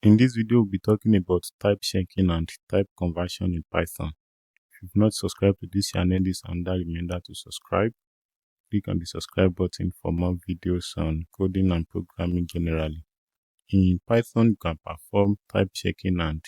In this video, we'll be talking about type checking and type conversion in Python. If you've not subscribed to this channel, this and that, remember to subscribe. Click on the subscribe button for more videos on coding and programming generally. In Python, you can perform type checking and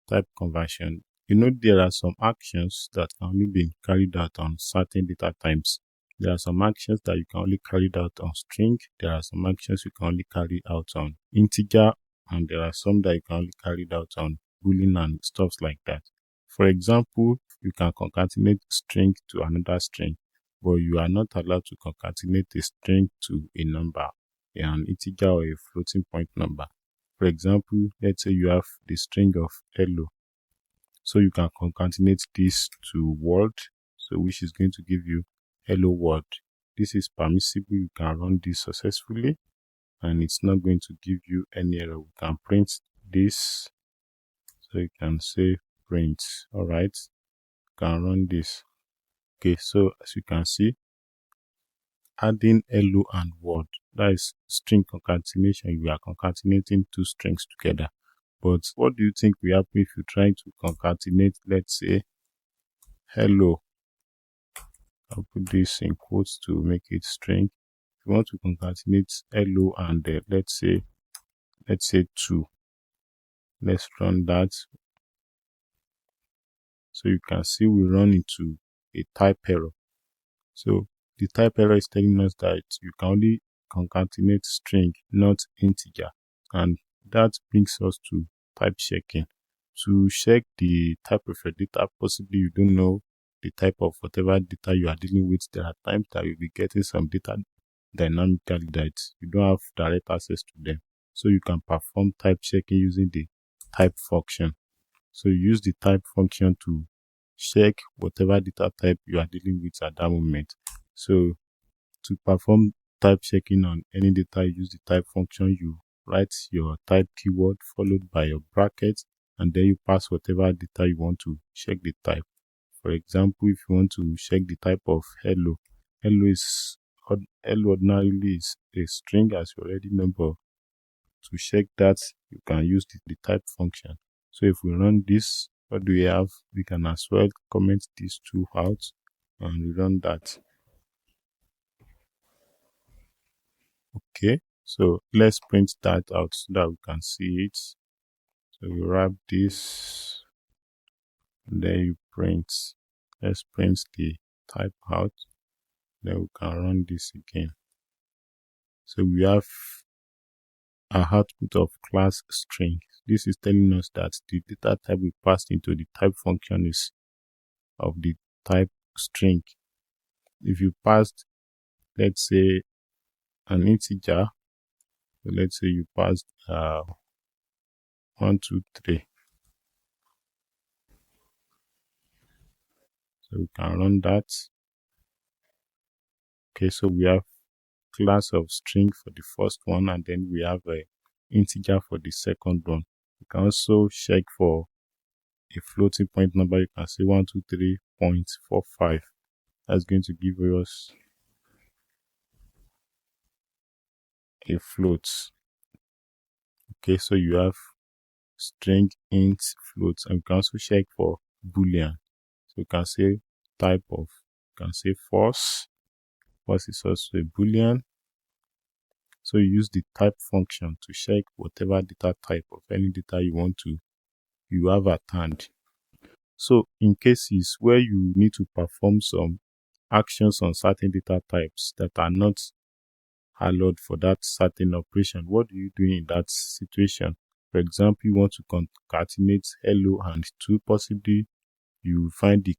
type conversion. You know, there are some actions that can only be carried out on certain data types. There are some actions that you can only carry out on string. There are some actions you can only carry out on integer. And there are some that you can only carry out on boolean and stuff like that. For example, you can concatenate string to another string, but you are not allowed to concatenate a string to a number, an integer or a floating point number. For example, let's say you have the string of hello. So you can concatenate this to world, so which is going to give you hello world. This is permissible. You can run this successfully, and it's not going to give you any error. We can print this, so you can say print. All right, you can run this. Okay, so as you can see, adding hello and word, that is string concatenation. You are concatenating two strings together. But what do you think will happen if you try to concatenate, let's say, hello? I'll put this in quotes to make it string. If you want to concatenate hello and let's say 2. Let's run that. So you can see we run into a type error. So the type error is telling us that you can only concatenate string, not integer. And that brings us to type checking. To check the type of your data, possibly you don't know the type of whatever data you are dealing with. There are times that you'll be getting some data dynamically that you don't have direct access to them. So you can perform type checking using the type function. So you use the type function to check whatever data type you are dealing with at that moment. So to perform type checking on any data, you use the type function. You write your type keyword followed by your brackets, and then you pass whatever data you want to check the type. For example, if you want to check the type of hello, hello ordinarily is a string, as you already know, but to check that, you can use the type function. So if we run this, what do we have? We can as well comment these two out and run that. Okay, so let's print that out so that we can see it. So we wrap this, and then you print. Let's print the type out, then we can run this again. So we have an output of class string. This is telling us that the data type we passed into the type function is of the type string. If you passed, let's say, an integer, so let's say you passed 1, 2, 3. So we can run that. Okay, so we have class of string for the first one, and then we have a integer for the second one. You can also check for a floating point number. You can say 123.45. That's going to give us a float. Okay, so you have string, int, float, and you can also check for boolean. So you can say type of, you can say false. False is also a boolean. So you use the type function to check whatever data type of any data you have at hand. So in cases where you need to perform some actions on certain data types that are not allowed for that certain operation, what do you do in that situation? For example, you want to concatenate hello and 2. Possibly you find the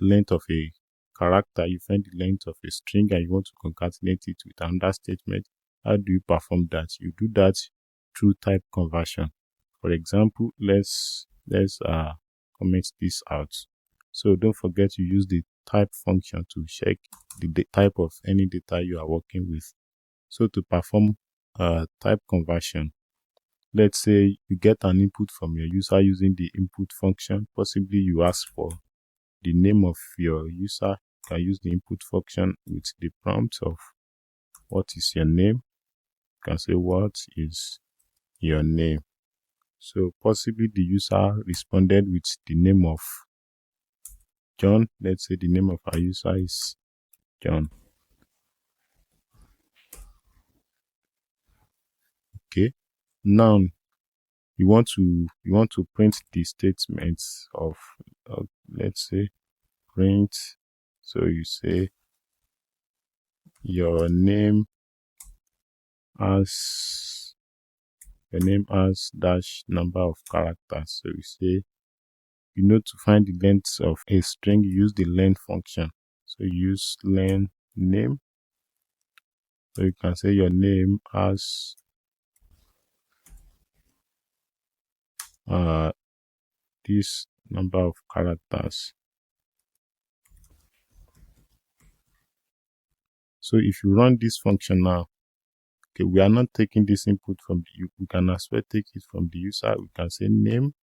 length of a character, you find the length of a string, and you want to concatenate it with another statement. How do you perform that? You do that through type conversion. For example, let's comment this out. So don't forget to use the type function to check the type of any data you are working with. So to perform type conversion, let's say you get an input from your user using the input function. Possibly you ask for the name of your user. You can use the input function with the prompt of what is your name. You can say what is your name. So possibly the user responded with the name of John. Let's say the name of our user is John. Okay. Now you want to print the statements of let's say print. So you say your name as dash number of characters. So you say to find the length of a string, you use the len function. So you use len name. So you can say your name as this number of characters. So if you run this function now, okay, we are not taking this input from the we can as well take it from the user. We can say name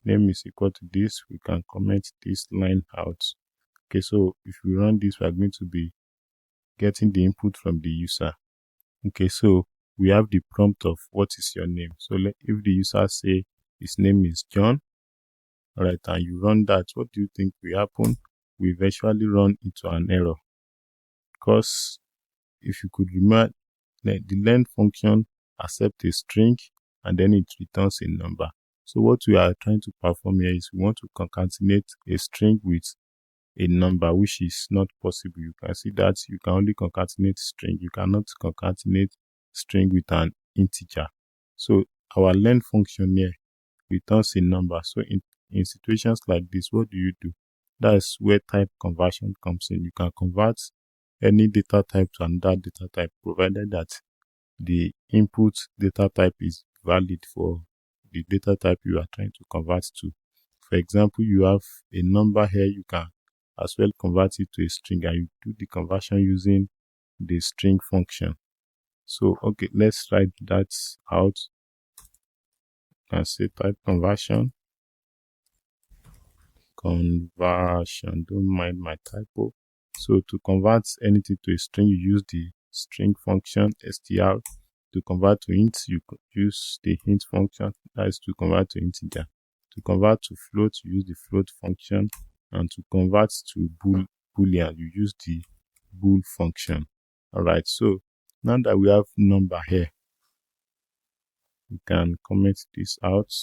is equal to this. We can comment this line out. Okay, so if we run this, we are going to be getting the input from the user. Okay, so we have the prompt of what is your name. So if the user say his name is John, all right, and you run that, what do you think will happen? We eventually run into an error, because if you could remember, the len function accepts a string and then it returns a number. So what we are trying to perform here is we want to concatenate a string with a number, which is not possible. You can see that you can only concatenate string. You cannot concatenate string with an integer. So our len function here returns a number. So in situations like this, what do? That's where type conversion comes in. You can convert any data type to another data type, provided that the input data type is valid for the data type you are trying to convert to. For example, you have a number here, you can as well convert it to a string, and you do the conversion using the string function. So okay, let's write that out. You can say type conversion, don't mind my typo. So to convert anything to a string, you use the string function str. To convert to int, you use the int function. That is to convert to integer. To convert to float, you use the float function. And to convert to boolean, you use the bool function. All right, so now that we have number here, we can comment this out.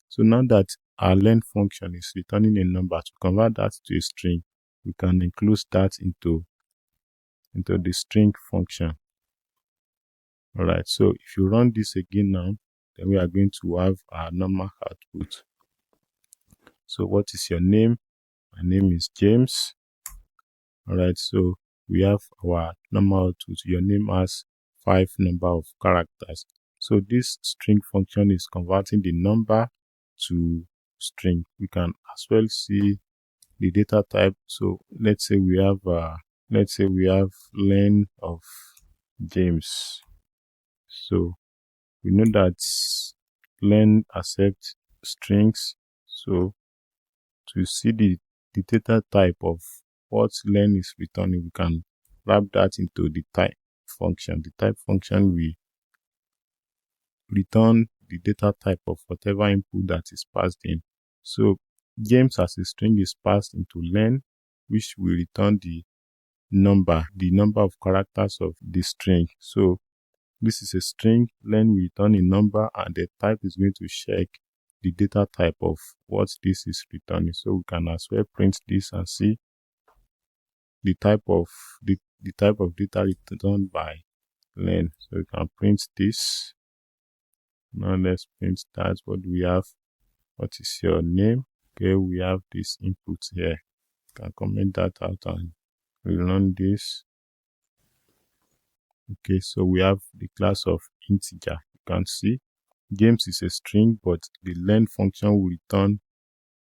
So now that our len function is returning a number, to convert that to a string, we can include that into the string function. All right, so if you run this again now, then we are going to have our normal output. So what is your name? My name is James. All right, so we have our normal output. Your name has 5 number of characters. So this string function is converting the number to string. We can as well see the data type. So let's say we have len of James. So we know that len accepts strings. So to see the data type of what len is returning, we can wrap that into the type function. The type function will return the data type of whatever input that is passed in. So James as a string is passed into len, which will return the number of characters of the string. So this is a string, len will return a number, and the type is going to check the data type of what this is returning. So we can as well print this and see the type of data returned by len. So we can print this. Now let's print that. What do we have? What is your name? Okay, we have this input here. You can comment that out and rerun this. Okay, so we have the class of integer. You can see James is a string, but the len function will return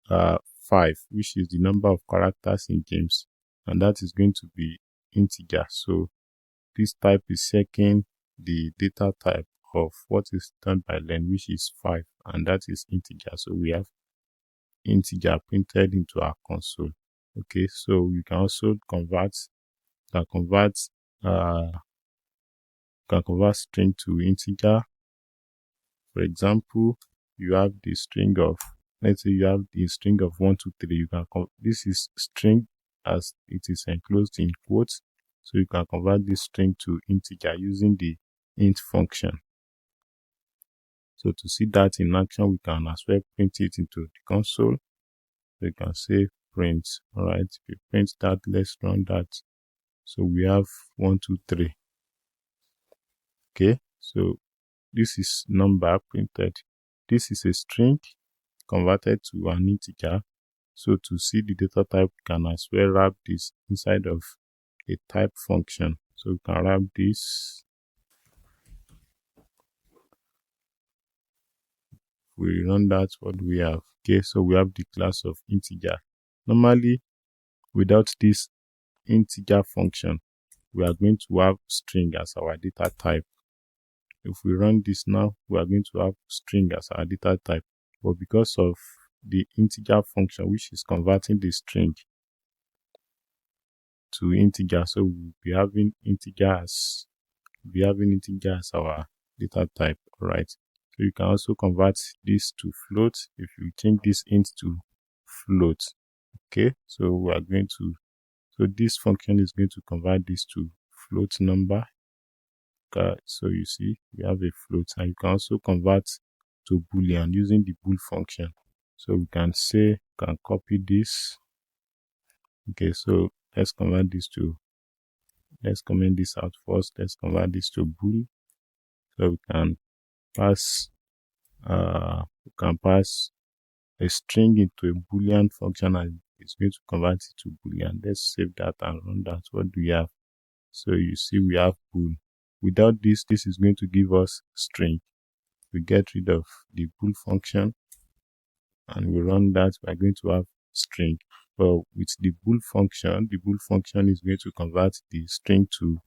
5, which is the number of characters in James, and that is going to be integer. So this type is checking the data type of what is returned by len, which is 5, and that is integer. So we have integer printed into our console. Okay, so we can also convert string to integer. For example, you have the string of, let's say you have the string of 1, 2, 3. You can this is string as it is enclosed in quotes, so you can convert this string to integer using the int function. So to see that in action, we can as well print it into the console. So you can say print. All right, if you print that, let's run that. So we have 1, 2, 3. Okay, so this is number printed. This is a string converted to an integer. So to see the data type, we can as well wrap this inside of a type function. So we can wrap this. We run that, what do we have? Okay, so we have the class of integer. Normally, without this integer function, we are going to have string as our data type. If we run this now, we are going to have string as our data type. But because of the integer function, which is converting the string to integer, so we'll be having integer as our data type. All right. So you can also convert this to float if you change this int to float. Okay, so we are going to, so this function is going to convert this to float number. Okay, so you see we have a float, and you can also convert to boolean using the bool function. So we can say, can copy this. Okay, so let's convert this to, let's comment this out first. Let's convert this to bool. So we can pass a string into a boolean function, and it's going to convert it to boolean. Let's save that and run that. What do we have? So you see we have bool. Without this, this is going to give us string. We get rid of the bool function and we run that, we are going to have string. But with the bool function is going to convert the string to,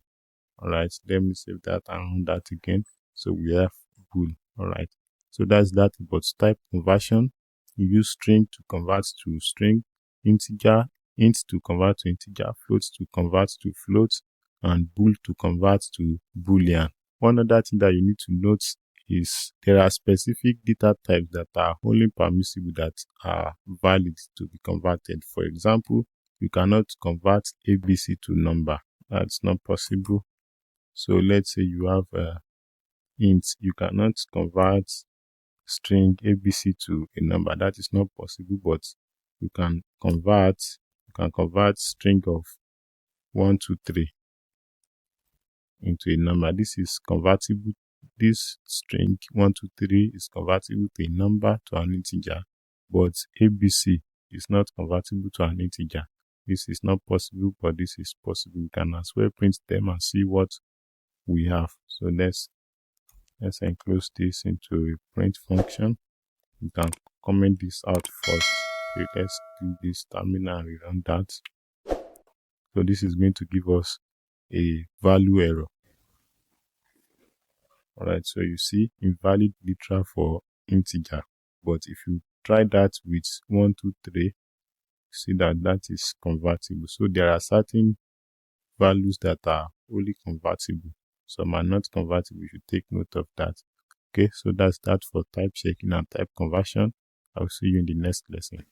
all right, let me save that and run that again. So we have bool. All right, so that's that about type conversion. You use string to convert to string, integer, int to convert to integer, float to convert to float, and bool to convert to boolean. One other thing that you need to note is there are specific data types that are only permissible, that are valid to be converted. For example, you cannot convert ABC to number. That's not possible. So let's say you have a int, you cannot convert string ABC to a number. That is not possible, but you can convert string of 1, 2, 3 into a number. This is convertible. This string 1, 2, 3 is convertible to a number, to an integer, but ABC is not convertible to an integer. This is not possible, but this is possible. We can as well print them and see what we have. So let's enclose this into a print function. We can comment this out first. Okay, let's do this terminal and rerun that. So this is going to give us a value error. All right, so you see invalid literal for integer. But if you try that with 1, 2, 3, see that is convertible. So there are certain values that are only convertible, some are not convertible. You should take note of that. Okay, so that's that for type checking and type conversion. I'll see you in the next lesson.